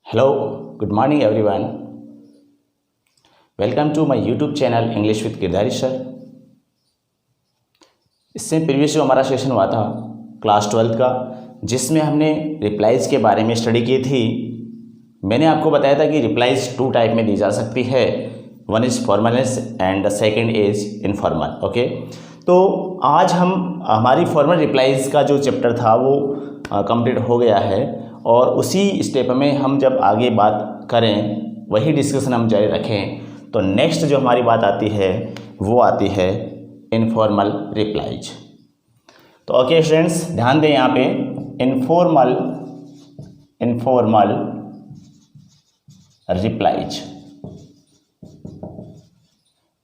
Hello, good morning everyone. Welcome to my YouTube channel English with Kirdari sir. इससे previous जो हमारा session हुआ था क्लास 12 का, जिसमें हमने रिप्लाइज के बारे में स्टडी की थी। मैंने आपको बताया था कि रिप्लाइज टू टाइप में दी जा सकती है, one is formalness and the second is informal. Okay, तो आज हमारी फॉर्मल रिप्लाइज का जो चैप्टर था वो कंप्लीट हो गया है और उसी स्टेप में हम जब आगे बात करें, वही डिस्कशन हम जारी रखें, तो नेक्स्ट जो हमारी बात आती है वो आती है इनफॉर्मल रिप्लाइज। तो ओके स्टूडेंट्स, ध्यान दें यहाँ पे इनफॉर्मल रिप्लाइज।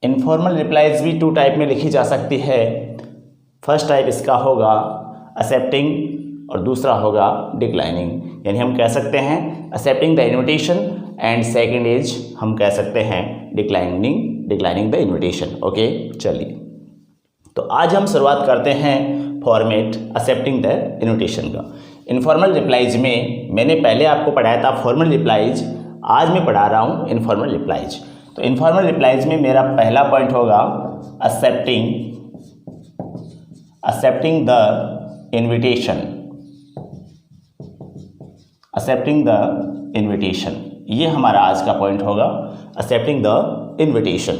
इनफॉर्मल रिप्लाइज भी टू टाइप में लिखी जा सकती है। फर्स्ट टाइप इसका होगा एक्सेप्टिंग और दूसरा होगा डिक्लाइनिंग। यानी हम कह सकते हैं accepting the invitation and second is हम कह सकते हैं डिक्लाइनिंग द इन्विटेशन। ओके, चलिए तो आज हम शुरुआत करते हैं फॉर्मेट एक्सेप्टिंग द इन्विटेशन का। इनफॉर्मल रिप्लाइज में मैंने पहले आपको पढ़ाया था फॉर्मल रिप्लाइज, आज मैं पढ़ा रहा हूँ इनफॉर्मल रिप्लाइज। तो इनफॉर्मल रिप्लाइज में मेरा पहला पॉइंट होगा एक्सेप्टिंग द इन्विटेशन। ये हमारा आज का पॉइंट होगा, एक्सेप्टिंग द इन्विटेशन।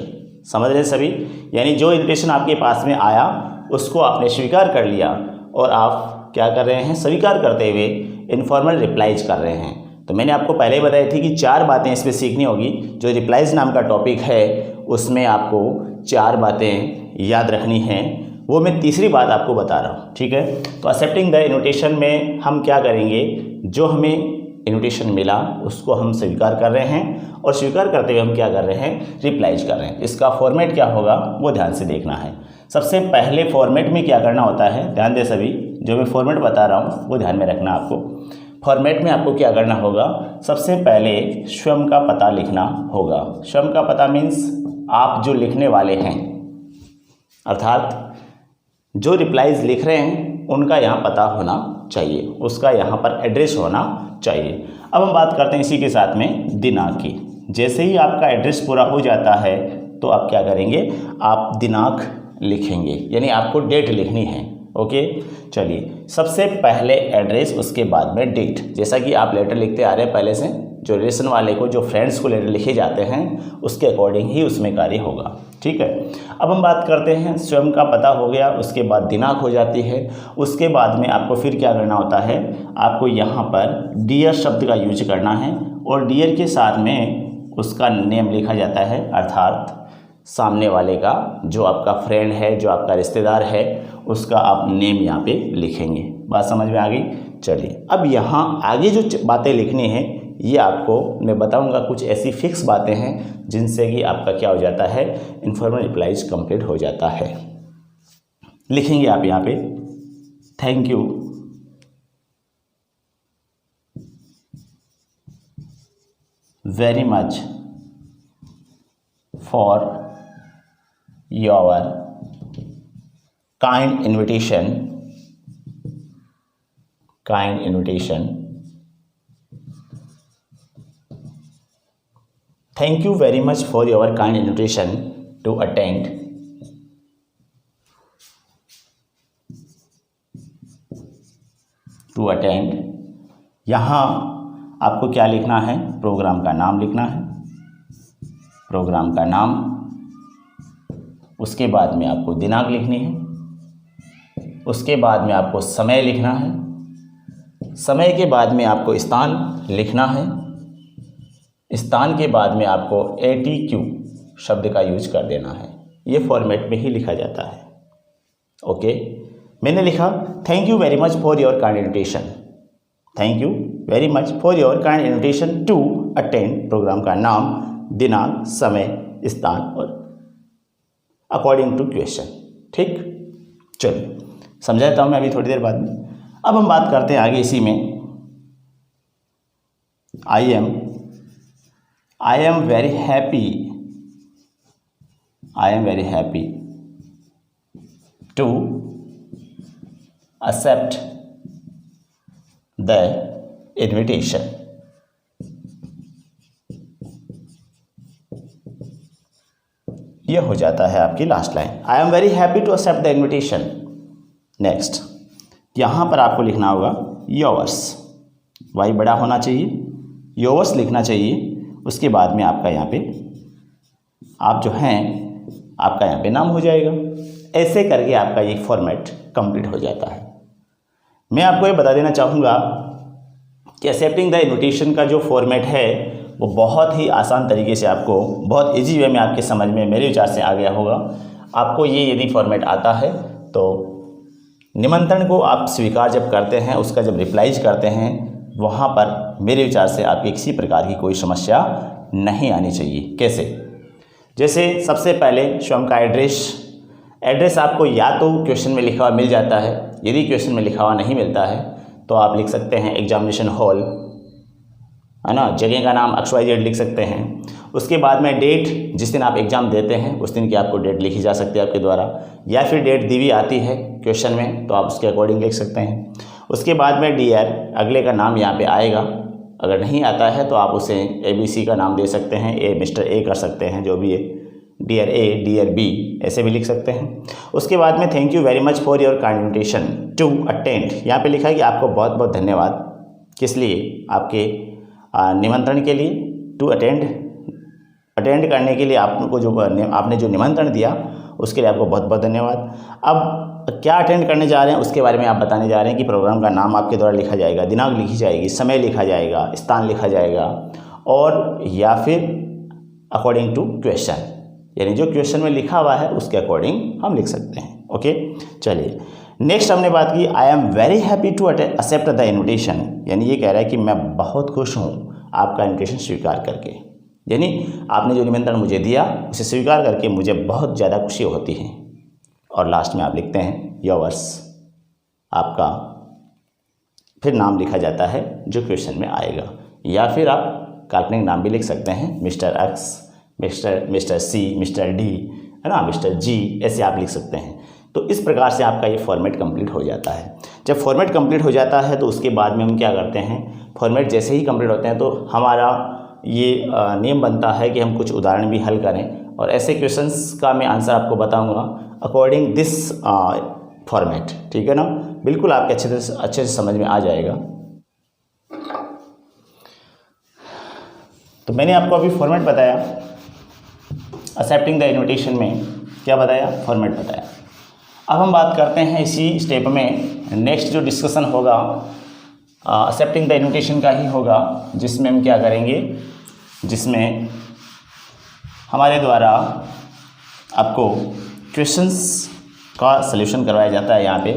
समझ रहे सभी? यानी जो इन्विटेशन आपके पास में आया उसको आपने स्वीकार कर लिया और आप क्या कर रहे हैं, स्वीकार करते हुए इनफॉर्मल रिप्लाइज कर रहे हैं। तो मैंने आपको पहले ही बताई थी कि चार बातें इसमें सीखनी होगी। जो रिप्लाइज नाम का टॉपिक है उसमें आपको चार बातें याद रखनी हैं, वो मैं तीसरी बात आपको बता रहा हूँ। ठीक है, तो एक्सेप्टिंग द इन्विटेशन में हम क्या करेंगे, जो हमें इन्विटेशन मिला उसको हम स्वीकार कर रहे हैं और स्वीकार करते हुए हम क्या कर रहे हैं, रिप्लाइज कर रहे हैं। इसका फॉर्मेट क्या होगा वो ध्यान से देखना है। सबसे पहले फॉर्मेट में क्या करना होता है, ध्यान दे सभी, जो मैं फॉर्मेट बता रहा हूँ वो ध्यान में रखना आपको। फॉर्मेट में आपको क्या करना होगा, सबसे पहले स्वयं का पता लिखना होगा। स्वयं का पता मीन्स आप जो लिखने वाले हैं, अर्थात जो रिप्लाइज लिख रहे हैं उनका यहाँ पता होना चाहिए, उसका यहाँ पर एड्रेस होना चाहिए। अब हम बात करते हैं इसी के साथ में दिनांक की। जैसे ही आपका एड्रेस पूरा हो जाता है तो आप क्या करेंगे, आप दिनांक लिखेंगे, यानी आपको डेट लिखनी है। ओके, चलिए सबसे पहले एड्रेस, उसके बाद में डेट। जैसा कि आप लेटर लिखते आ रहे हैं पहले से, जो रिलेशन वाले को, जो फ्रेंड्स को लेटर लिखे जाते हैं उसके अकॉर्डिंग ही उसमें कार्य होगा। ठीक है, अब हम बात करते हैं स्वयं का पता हो गया, उसके बाद दिनांक हो जाती है। उसके बाद में आपको फिर क्या करना होता है, आपको यहाँ पर डियर शब्द का यूज करना है और डियर के साथ में उसका नेम लिखा जाता है, अर्थात सामने वाले का, जो आपका फ्रेंड है, जो आपका रिश्तेदार है, उसका आप नेम यहाँ पे लिखेंगे। बात समझ में आ गई? चलिए अब यहाँ आगे जो बातें लिखनी है ये आपको मैं बताऊंगा। कुछ ऐसी फिक्स बातें हैं जिनसे कि आपका क्या हो जाता है, इनफॉर्मल रिप्लाइज कंप्लीट हो जाता है। लिखेंगे आप यहाँ पे, thank you very much for your kind invitation. Thank you very much for your kind invitation to attend यहाँ आपको क्या लिखना है, प्रोग्राम का नाम लिखना है, प्रोग्राम का नाम। उसके बाद में आपको दिनांक लिखनी है, उसके बाद में आपको समय लिखना है, समय के बाद में आपको स्थान लिखना है, स्थान के बाद में आपको ATQ शब्द का यूज कर देना है। ये फॉर्मेट में ही लिखा जाता है। ओके, मैंने लिखा thank you very much for your kind invitation. Thank you very much for your kind invitation to attend. Programme का नाम, दिनांक, समय, स्थान और अकॉर्डिंग टू क्वेश्चन। ठीक, चलिए समझाता हूँ मैं अभी थोड़ी देर बाद में। अब हम बात करते हैं आगे इसी में, I am very happy to accept the invitation. हो जाता है आपकी last line. I am very happy to accept the invitation. Next यहाँ पर आपको लिखना होगा योर्स, वाई बड़ा होना चाहिए, योर्स लिखना चाहिए। उसके बाद में आपका यहाँ पे आप जो हैं आपका यहाँ पे नाम हो जाएगा। ऐसे करके आपका ये फॉर्मेट कंप्लीट हो जाता है। मैं आपको ये बता देना चाहूँगा कि एक्सेप्टिंग द इन्विटेशन का जो फॉर्मेट है वो बहुत ही आसान तरीके से आपको बहुत इजी वे में आपके समझ में मेरे विचार से आ गया होगा। आपको ये यदि फॉर्मेट आता है तो निमंत्रण को आप स्वीकार जब करते हैं, उसका जब रिप्लाइज करते हैं, वहाँ पर मेरे विचार से आपकी किसी प्रकार की कोई समस्या नहीं आनी चाहिए। कैसे? जैसे सबसे पहले स्वयं का एड्रेस आपको या तो क्वेश्चन में लिखा हुआ मिल जाता है, यदि क्वेश्चन में लिखा हुआ नहीं मिलता है तो आप लिख सकते हैं एग्जामिनेशन हॉल, है ना, जगह का नाम XYZ लिख सकते हैं। उसके बाद में डेट, जिस दिन आप एग्ज़ाम देते हैं उस दिन की आपको डेट लिखी जा सकती है आपके द्वारा, या फिर डेट दी हुई आती है क्वेश्चन में तो आप उसके अकॉर्डिंग लिख सकते हैं। उसके बाद में डियर, अगले का नाम यहाँ पे आएगा। अगर नहीं आता है तो आप उसे ABC का नाम दे सकते हैं, मिस्टर A कर सकते हैं, जो भी है, डियर A, डियर B ऐसे भी लिख सकते हैं। उसके बाद में thank you very much for your kind invitation to attend, यहाँ पे लिखा है कि आपको बहुत बहुत धन्यवाद, किस लिए, आपके निमंत्रण के लिए, टू अटेंड करने के लिए आपने जो निमंत्रण दिया उसके लिए आपको बहुत बहुत धन्यवाद। अब क्या अटेंड करने जा रहे हैं उसके बारे में आप बताने जा रहे हैं कि प्रोग्राम का नाम आपके द्वारा लिखा जाएगा, दिनांक लिखी जाएगी, समय लिखा जाएगा, स्थान लिखा जाएगा, और या फिर अकॉर्डिंग टू क्वेश्चन, यानी जो क्वेश्चन में लिखा हुआ है उसके अकॉर्डिंग हम लिख सकते हैं। ओके, चलिए नेक्स्ट हमने बात की I am very happy to accept the invitation, यानी ये कह रहा है कि मैं बहुत खुश हूँ आपका इन्विटेशन स्वीकार करके, यानी आपने जो निमंत्रण मुझे दिया उसे स्वीकार करके मुझे बहुत ज़्यादा खुशी होती है। और लास्ट में आप लिखते हैं योर्स, आपका फिर नाम लिखा जाता है जो क्वेश्चन में आएगा, या फिर आप काल्पनिक नाम भी लिख सकते हैं, mister X, mister C, mister D, है ना, मिस्टर G, ऐसे आप लिख सकते हैं। तो इस प्रकार से आपका ये फॉर्मेट कंप्लीट हो जाता है। जब फॉर्मेट कंप्लीट हो जाता है तो उसके बाद में हम क्या करते हैं, फॉर्मेट जैसे ही कंप्लीट होते हैं तो हमारा ये नियम बनता है कि हम कुछ उदाहरण भी हल करें, और ऐसे क्वेश्चंस का मैं आंसर आपको बताऊंगा अकॉर्डिंग दिस फॉर्मेट। ठीक है ना, बिल्कुल आपके अच्छे से समझ में आ जाएगा। तो मैंने आपको अभी फॉर्मेट बताया, एक्सेप्टिंग द इन्विटेशन में क्या बताया, फॉर्मेट बताया। अब हम बात करते हैं इसी स्टेप में, नेक्स्ट जो डिस्कशन होगा एक्सेप्टिंग द इन्विटेशन का ही होगा, जिसमें हम क्या करेंगे, जिसमें हमारे द्वारा आपको क्वेश्चंस का सलूशन करवाया जाता है। यहाँ पे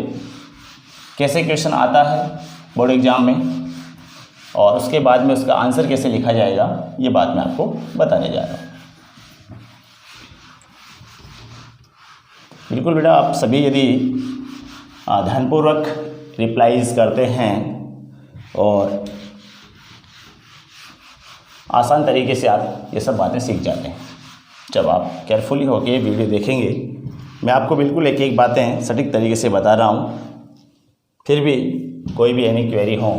कैसे क्वेश्चन आता है बोर्ड एग्जाम में, और उसके बाद में उसका आंसर कैसे लिखा जाएगा, ये बात मैं आपको बताने जा रहा हूँ। बिल्कुल बेटा, आप सभी यदि ध्यानपूर्वक रिप्लाईज करते हैं और आसान तरीके से आप ये सब बातें सीख जाते हैं। जब आप केयरफुली होकर वीडियो देखेंगे, मैं आपको बिल्कुल एक एक बातें सटीक तरीके से बता रहा हूँ, फिर भी कोई भी एनी क्वेरी हो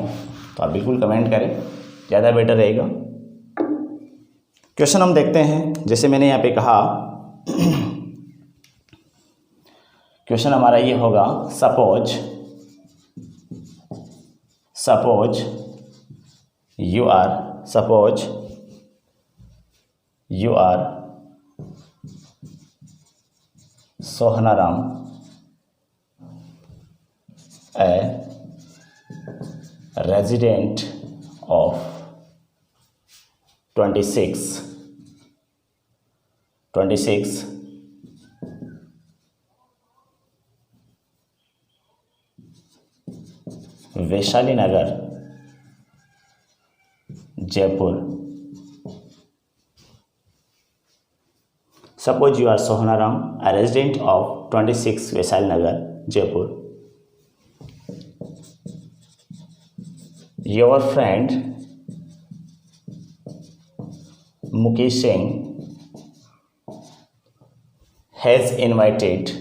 तो आप बिल्कुल कमेंट करें, ज़्यादा बेटर रहेगा। क्वेश्चन हम देखते हैं, जैसे मैंने यहाँ पे कहा क्वेश्चन हमारा ये होगा, suppose you are Sohanaram, a resident of 26 Vaishali Nagar, Jaipur. Suppose you are Sohanaram, a resident of 26 Vaishali Nagar, Jaipur. Your friend Mukesh Singh has invited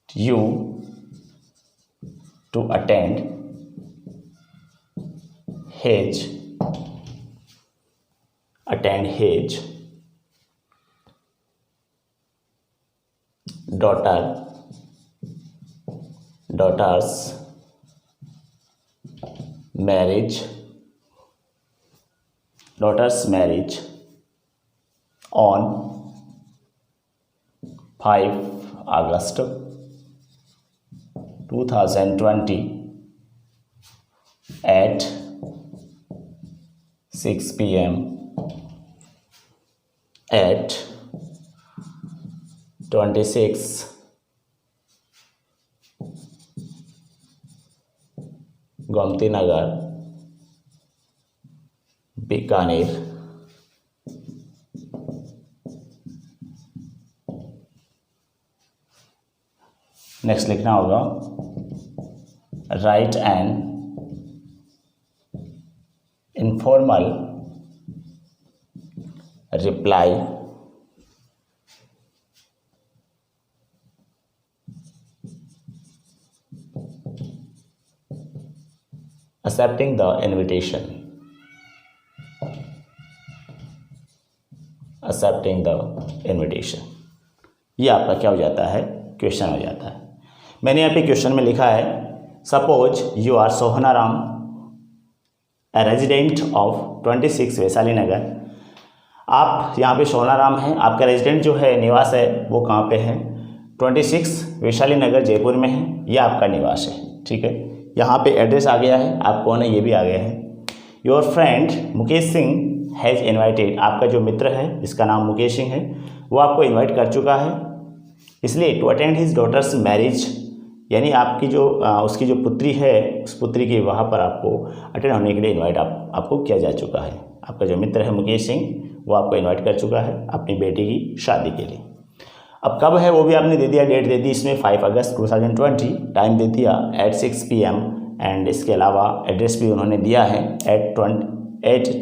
you to attend his attend his daughter's marriage on 5 August 2020 at 6 p.m. at 26 Gomti Nagar, Bikaner. Next लिखना होगा right an informal reply accepting the invitation, ये आपका क्या हो जाता है, question हो जाता है। मैंने यहाँ पे क्वेश्चन में लिखा है suppose you are Sohanram a resident of 26 Vaishali Nagar. आप यहाँ पे सोहनाराम हैं, आपका रेजिडेंट जो है, निवास है, वो कहाँ पे है, 26 वैशाली नगर जयपुर में है, ये आपका निवास है। ठीक है, यहाँ पे एड्रेस आ गया है, आप कौन है ये भी आ गया है। Your friend Mukesh Singh has invited, आपका जो मित्र है जिसका नाम मुकेश सिंह है वो आपको इनवाइट कर चुका है, इसलिए to attend his daughter's marriage, यानी आपकी जो उसकी जो पुत्री है उस पुत्री के वहाँ पर आपको अटेंड होने के लिए इनवाइट आपको किया जा चुका है। आपका जो मित्र है मुकेश सिंह वो आपको इनवाइट कर चुका है अपनी बेटी की शादी के लिए। अब कब है वो भी आपने दे दिया, डेट दे दी इसमें 5 अगस्त 2020, टाइम दे दिया एट 6 PM एंड इसके अलावा एड्रेस भी उन्होंने दिया है एट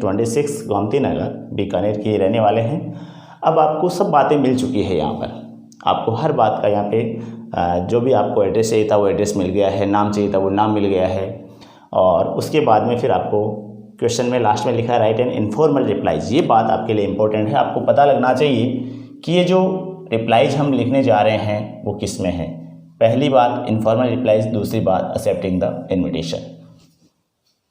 26 गोमती नगर, बीकानेर के रहने वाले हैं। अब आपको सब बातें मिल चुकी है, यहाँ पर आपको हर बात का यहाँ पे जो भी आपको एड्रेस चाहिए था वो एड्रेस मिल गया है, नाम चाहिए था वो नाम मिल गया है। और उसके बाद में फिर आपको क्वेश्चन में लास्ट में लिखा है राइट एन इनफॉर्मल रिप्लाईज। ये बात आपके लिए इंपॉर्टेंट है, आपको पता लगना चाहिए कि ये जो रिप्लाईज हम लिखने जा रहे हैं वो किस में है। पहली बात इनफॉर्मल रिप्लाईज, दूसरी बात एक्सेप्टिंग द इनविटेशन।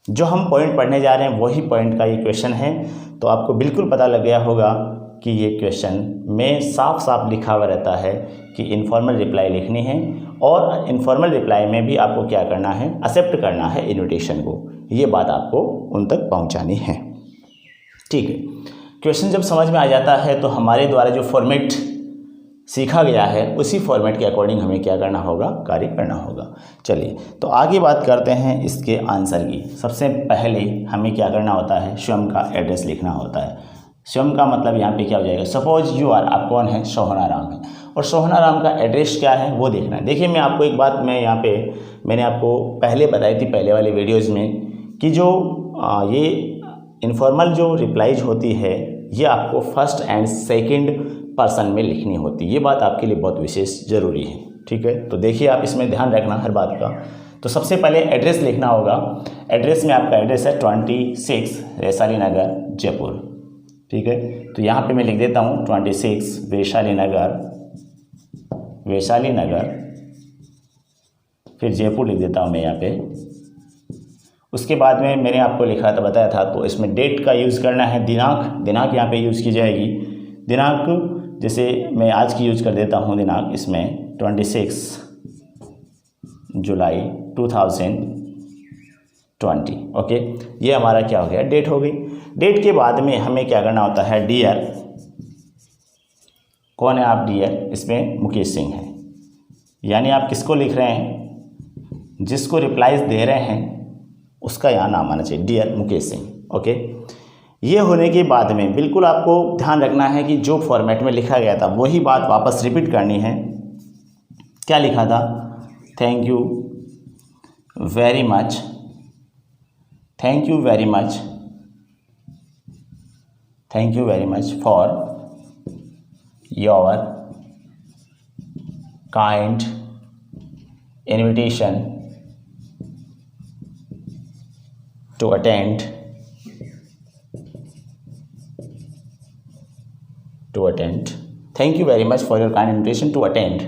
जो हम पॉइंट पढ़ने जा रहे हैं वही पॉइंट का ये क्वेश्चन है, तो आपको बिल्कुल पता लग गया होगा कि ये क्वेश्चन में साफ साफ लिखा हुआ रहता है कि इनफॉर्मल रिप्लाई लिखनी है और इनफॉर्मल रिप्लाई में भी आपको क्या करना है, एक्सेप्ट करना है इनविटेशन को। ये बात आपको उन तक पहुंचानी है। ठीक है, क्वेश्चन जब समझ में आ जाता है तो हमारे द्वारा जो फॉर्मेट सीखा गया है उसी फॉर्मेट के अकॉर्डिंग हमें क्या करना होगा, कार्य करना होगा। चलिए तो आगे बात करते हैं इसके आंसर की। सबसे पहले हमें क्या करना होता है, स्वयं का एड्रेस लिखना होता है। स्वयं का मतलब यहाँ पे क्या हो जाएगा, सपोज यू आर, आप कौन है, सोहनाराम है, और सोहनाराम का एड्रेस क्या है वो देखना है। देखिए मैं आपको एक बात मैं यहाँ पे मैंने आपको पहले बताई थी पहले वाले वीडियोज़ में कि जो ये इनफॉर्मल जो रिप्लाईज होती है ये आपको फर्स्ट एंड सेकंड पर्सन में लिखनी होती है। ये बात आपके लिए बहुत विशेष ज़रूरी है। ठीक है, तो देखिए आप इसमें ध्यान रखना हर बात का। तो सबसे पहले एड्रेस लिखना होगा। एड्रेस में आपका एड्रेस है 26 वैशाली नगर जयपुर। ठीक है, तो यहाँ पे मैं लिख देता हूँ 26 वैशाली नगर, फिर जयपुर लिख देता हूँ मैं यहाँ पे। उसके बाद में मैंने आपको लिखा था, बताया था, तो इसमें डेट का यूज़ करना है, दिनांक यहाँ पे यूज़ की जाएगी। दिनांक जैसे मैं आज की यूज कर देता हूँ दिनांक, इसमें 26 जुलाई 2020। ओके, ये हमारा क्या हो गया, डेट हो गई। डेट के बाद में हमें क्या करना होता है, डियर, कौन है आप, डियर, इसमें मुकेश सिंह है, यानी आप किसको लिख रहे हैं, जिसको रिप्लाईज दे रहे हैं उसका यहाँ नाम आना चाहिए, डियर मुकेश सिंह। ओके, ये होने के बाद में बिल्कुल आपको ध्यान रखना है कि जो फॉर्मेट में लिखा गया था वही बात वापस रिपीट करनी है। क्या लिखा था, thank you very much, thank you very much for your kind invitation to attend to attend. Thank you very much for your kind invitation to attend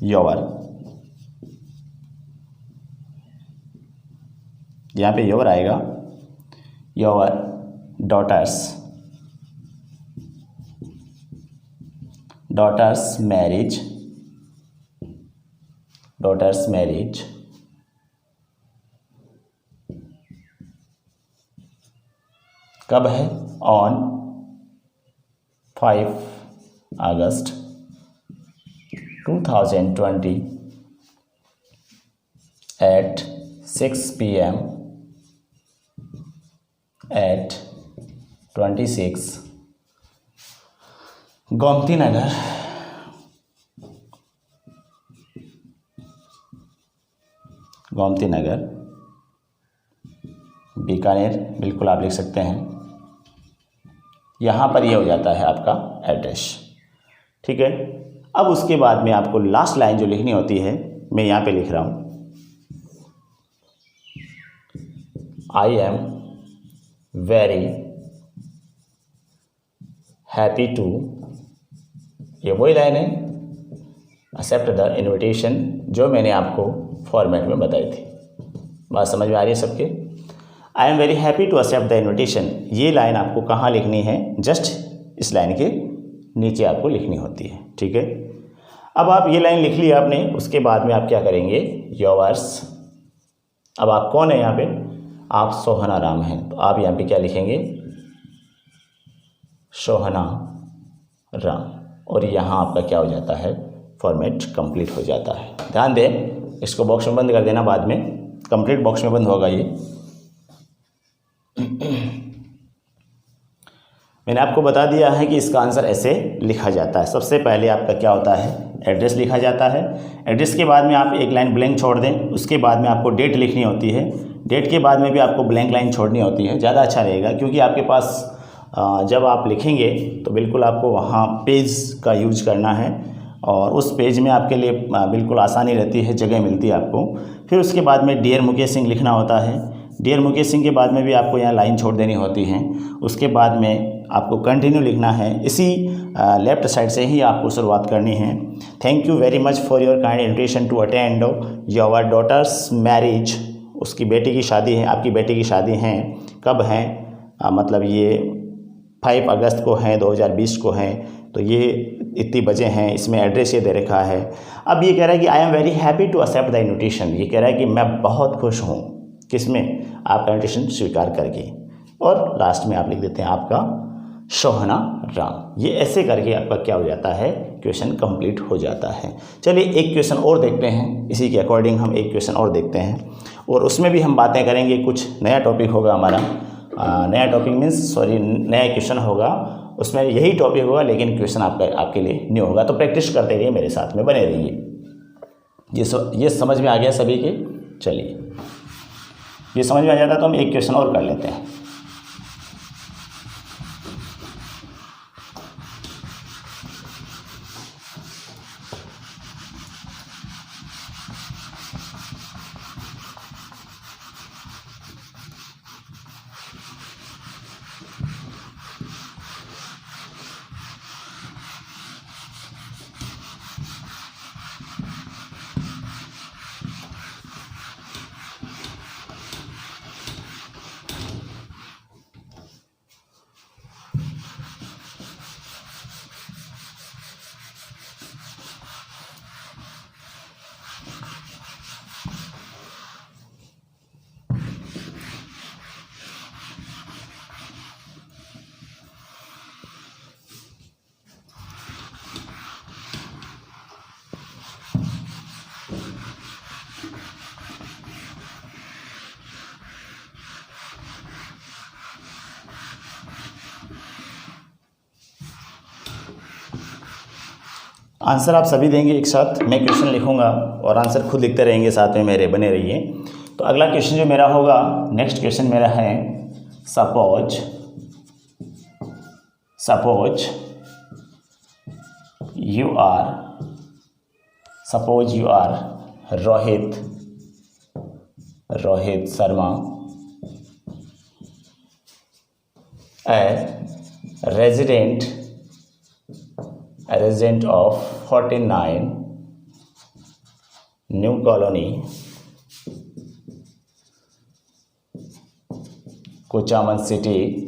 your, यहाँ पे योर आएगा, योर डॉटर्स मैरिज कब है? On 5 August 2020 at 6 PM at 26 Gomti Nagar, Bikaner, बिल्कुल आप लिख सकते हैं। यहाँ पर ये हो जाता है आपका एड्रेस, ठीक है। अब उसके बाद में आपको लास्ट लाइन जो लिखनी होती है, मैं यहाँ पे लिख रहा हूँ, I am very happy to, ये वही लाइन है, एक्सेप्ट द इन्विटेशन जो मैंने आपको फॉर्मेट में बताई थी। बात समझ में आ रही है सबके? I am very happy to accept the invitation, ये लाइन आपको कहाँ लिखनी है? जस्ट इस लाइन के नीचे आपको लिखनी होती है, ठीक है। अब आप ये लाइन लिख लिया आपने, उसके बाद में आप क्या करेंगे? योर्स। अब आप कौन है यहाँ पे? आप सोहना राम हैं, तो आप यहाँ पे क्या लिखेंगे? सोहना राम, और यहाँ आपका क्या हो जाता है? फॉर्मेट कंप्लीट हो जाता है। ध्यान दें, इसको बॉक्स में बंद कर देना, बाद में कंप्लीट बॉक्स में बंद होगा ये। मैंने आपको बता दिया है कि इसका आंसर ऐसे लिखा जाता है। सबसे पहले आपका क्या होता है? एड्रेस लिखा जाता है। एड्रेस के बाद में आप एक लाइन ब्लैंक छोड़ दें, उसके बाद में आपको डेट लिखनी होती है। डेट के बाद में भी आपको ब्लैंक लाइन छोड़नी होती है, ज़्यादा अच्छा रहेगा, क्योंकि आपके पास जब आप लिखेंगे तो बिल्कुल आपको वहाँ पेज का यूज करना है, और उस पेज में आपके लिए बिल्कुल आसानी रहती है, जगह मिलती है आपको। फिर उसके बाद में डियर मुकेश सिंह लिखना होता है। डियर मुकेश सिंह के बाद में भी आपको यहाँ लाइन छोड़ देनी होती है। उसके बाद में आपको कंटिन्यू लिखना है, इसी लेफ्ट साइड से ही आपको शुरुआत करनी है। Thank you very much for your kind invitation to attend your daughter's marriage, उसकी बेटी की शादी है, आपकी बेटी की शादी है। कब है? मतलब ये 5 अगस्त को है, 2020 को है, तो ये इतनी बजे हैं। इसमें एड्रेस ये दे रखा है। अब ये कह रहा है कि I am very happy to accept the invitation, ये कह रहा है कि मैं बहुत खुश हूँ, किसमें? आपका इन्विटेशन स्वीकार करके। और लास्ट में आप लिख देते हैं आपका सोहना राम। ये ऐसे करके आपका क्या हो जाता है? क्वेश्चन कंप्लीट हो जाता है। चलिए एक क्वेश्चन और देखते हैं, इसी के अकॉर्डिंग हम एक क्वेश्चन और देखते हैं, और उसमें भी हम बातें करेंगे। कुछ नया टॉपिक होगा हमारा, नया टॉपिक मीन्स सॉरी नया क्वेश्चन होगा, उसमें यही टॉपिक होगा, लेकिन क्वेश्चन आपके लिए न्यू होगा। तो प्रैक्टिस करते रहिए, मेरे साथ में बने रहिए। ये समझ में आ गया सभी के? चलिए, ये समझ में आ जाता तो हम एक क्वेश्चन और कर लेते हैं। आंसर आप सभी देंगे एक साथ, मैं क्वेश्चन लिखूंगा और आंसर खुद लिखते रहेंगे साथ में मेरे, बने रहिए। तो अगला क्वेश्चन जो मेरा होगा, नेक्स्ट क्वेश्चन मेरा है, suppose you are Rohit Rohit Sharma a resident of 49 New Colony, Kochaman City,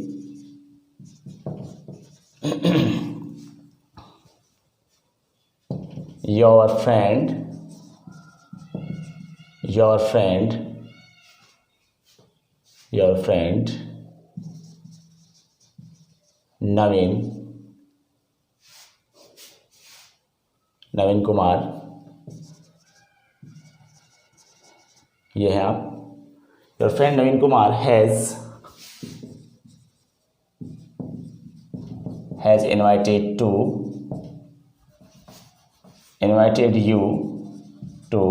your friend नवीन कुमार, ये है आप। Your friend Naveen Kumar has invited you to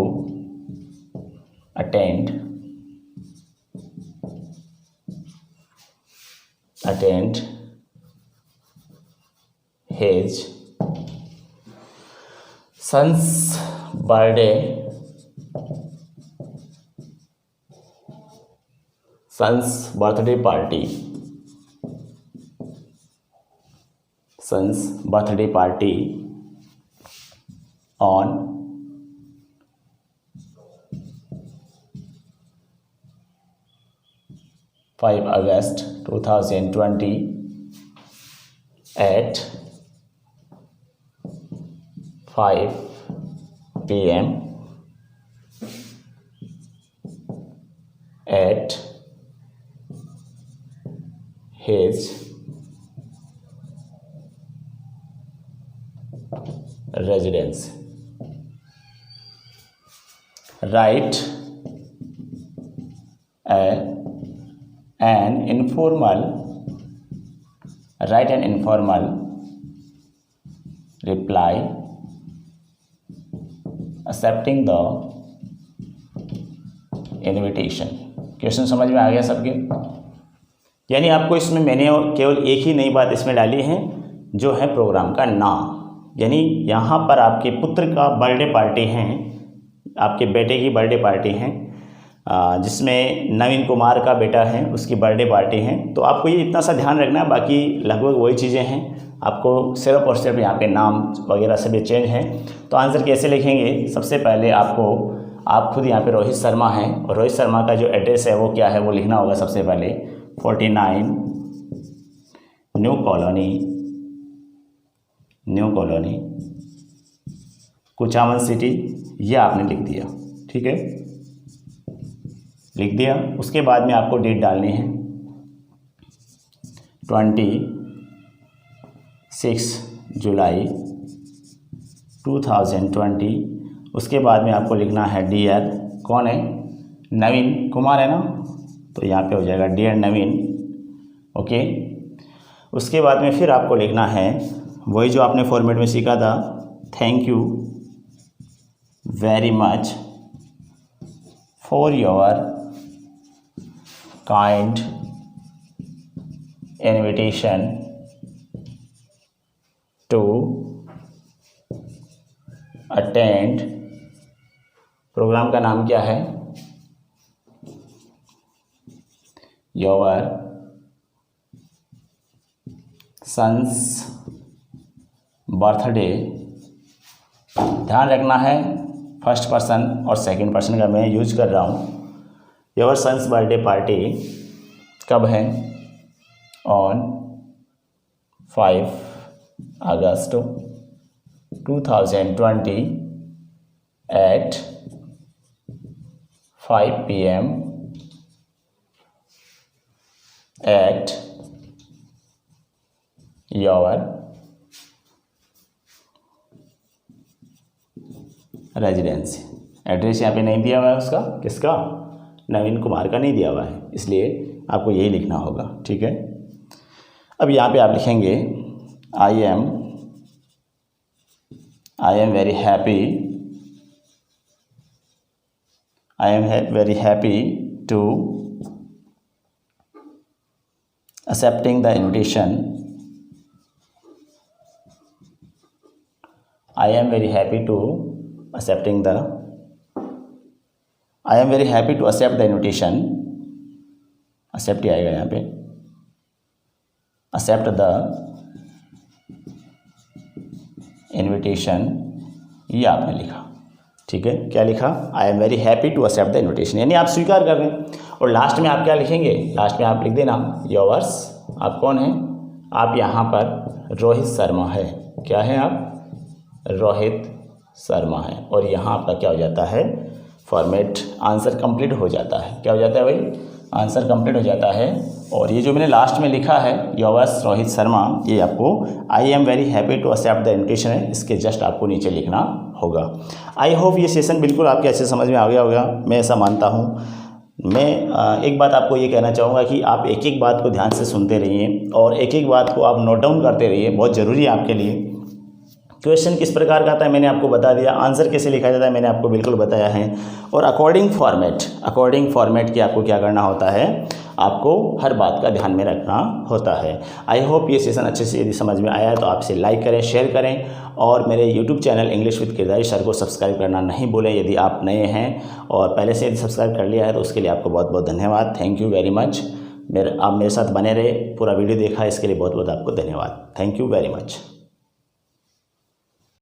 attend his son's birthday party on 5 August 2020 at 5 p.m. at his residence. Write an informal reply accepting the invitation. Question समझ में आ गया सबके? यानी आपको इसमें मैंने केवल एक ही नई बात इसमें डाली है, जो है प्रोग्राम का नाम। यानी यहाँ पर आपके पुत्र का बर्थडे पार्टी है, आपके बेटे की बर्थडे पार्टी है, जिसमें नवीन कुमार का बेटा है, उसकी बर्थडे पार्टी है। तो आपको ये इतना सा ध्यान रखना है, बाकी लगभग वही चीज़ें हैं। आपको सिर्फ और सिर्फ यहाँ पे नाम वगैरह सभी चेंज हैं। तो आंसर कैसे लिखेंगे? सबसे पहले आप खुद यहाँ पे रोहित शर्मा हैं, और रोहित शर्मा का जो एड्रेस है वो क्या है वो लिखना होगा। सबसे पहले 49 न्यू कॉलोनी कुचामन सिटी, ये आपने लिख दिया। ठीक है, लिख दिया। उसके बाद में आपको डेट डालनी है 26 जुलाई 2020। उसके बाद में आपको लिखना है डियर, कौन है? नवीन कुमार है ना, तो यहाँ पे हो जाएगा डियर नवीन। ओके, उसके बाद में फिर आपको लिखना है वही जो आपने फॉर्मेट में सीखा था, thank you very much for your kind invitation to attend. Programme का नाम क्या है? Your son's birthday. ध्यान रखना है फर्स्ट पर्सन और सेकंड पर्सन का मैं यूज कर रहा हूँ। योर सन्स बर्थडे पार्टी कब है? On 5 August 2020 at 5 p.m. at your residency. Address यहाँ पे नहीं दिया हुआ है उसका, किसका? नवीन कुमार का नहीं दिया हुआ है, इसलिए आपको यही लिखना होगा। ठीक है, अब यहाँ पे आप लिखेंगे I am very happy to accepting the invitation. I am very happy to accepting the I am very happy to accept the invitation, accept ही आएगा यहाँ पे, एक्सेप्ट द इन्विटेशन, ये आपने लिखा। ठीक है, क्या लिखा? I am very happy to accept the invitation, यानी आप स्वीकार कर रहे हैं। और लास्ट में आप क्या लिखेंगे? लास्ट में आप लिख देना योर्स, आप कौन हैं? आप यहाँ पर रोहित शर्मा है। क्या है आप? रोहित शर्मा है। और यहाँ आपका क्या हो जाता है? फॉर्मेट, आंसर कंप्लीट हो जाता है। क्या हो जाता है भाई? आंसर कंप्लीट हो जाता है। और ये जो मैंने लास्ट में लिखा है योर्स रोहित शर्मा, ये आपको I am very happy to accept the invitation है, इसके जस्ट आपको नीचे लिखना होगा। आई होप ये सेशन बिल्कुल आपके अच्छे समझ में आ गया होगा, मैं ऐसा मानता हूँ। मैं एक बात आपको ये कहना चाहूँगा कि आप एक एक बात को ध्यान से सुनते रहिए और एक एक बात को आप नोट डाउन करते रहिए, बहुत ज़रूरी है आपके लिए। क्वेश्चन किस प्रकार का आता है मैंने आपको बता दिया, आंसर कैसे लिखा जाता है मैंने आपको बिल्कुल बताया है। और अकॉर्डिंग फॉर्मेट की आपको क्या करना होता है? आपको हर बात का ध्यान में रखना होता है। आई होप ये सेशन अच्छे से यदि समझ में आया है तो आप इसे लाइक करें, शेयर करें और मेरे YouTube channel English with Kirdari sir को सब्सक्राइब करना नहीं भूलें यदि आप नए हैं, और पहले से यदि सब्सक्राइब कर लिया है तो उसके लिए आपको बहुत बहुत धन्यवाद। Thank you very much. आप मेरे साथ बने रहे, पूरा वीडियो देखा इसके लिए बहुत बहुत आपको धन्यवाद। Thank you very much.